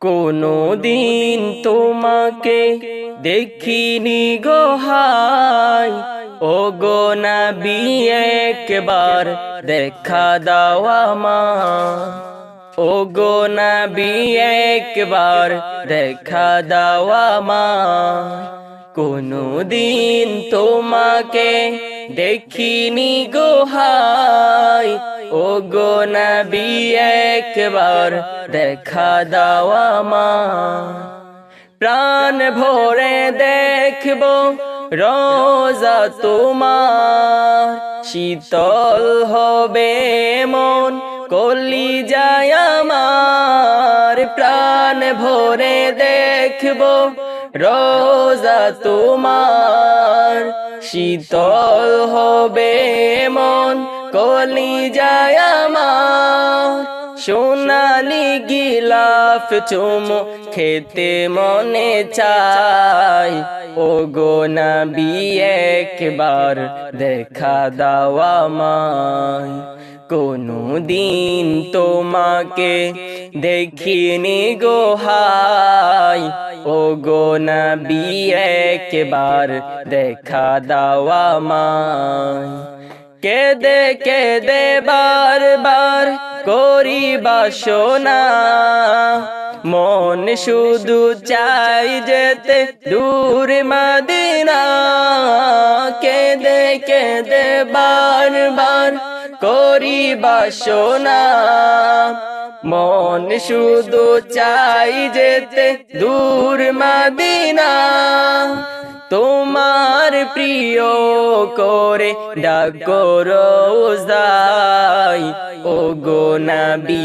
কোনো দিন তোমাকে দেখিনি গো হায়, ও গো নবী একবার দেখা দাও আমায়। ও গো নবী একবার দেখা দাও আমায়। কোনো দিন তোমাকে দেখিনি গো হায়, ও গো নবী একবার দেখা দাও আমায়। প্রাণ ভরে দেখবো রোজা তোমার, শীতল হবে মন কলিজায় আমার। প্রাণ ভরে দেখবো রোজা তোমার, শীতল হবে মন কলিজায় আমার। সোনালি গিলাফ চুমো খেতে মনে চাই, ও গো নবী একবার দেখা দাও আমায়। কোনো দিন তোমাকে দেখিনি গো হায়, ও গো নবী একবার দেখা দাও আমায়। কেদে কেদে বারবার করি বাসনা, মন শুধু চাই যেতে দূর মদিনা। কেদে কেদে বারবার করি বাসনা, মন শুধু চাই যেতে দূর মদিনা। তোমার প্রিয় করে ডাকো রোজায়, ও গো নবী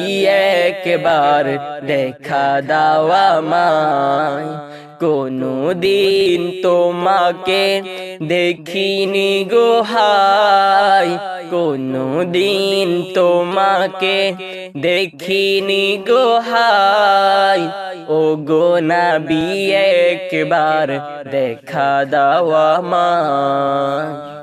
একবার দেখা দাও আমায়। কোনো দিন তোমাকে দেখিনি গো হায়, কোনো দিন তোমাকে দেখিনি গো হায়, ও গো নবী একবার দেখা দাও আমায়।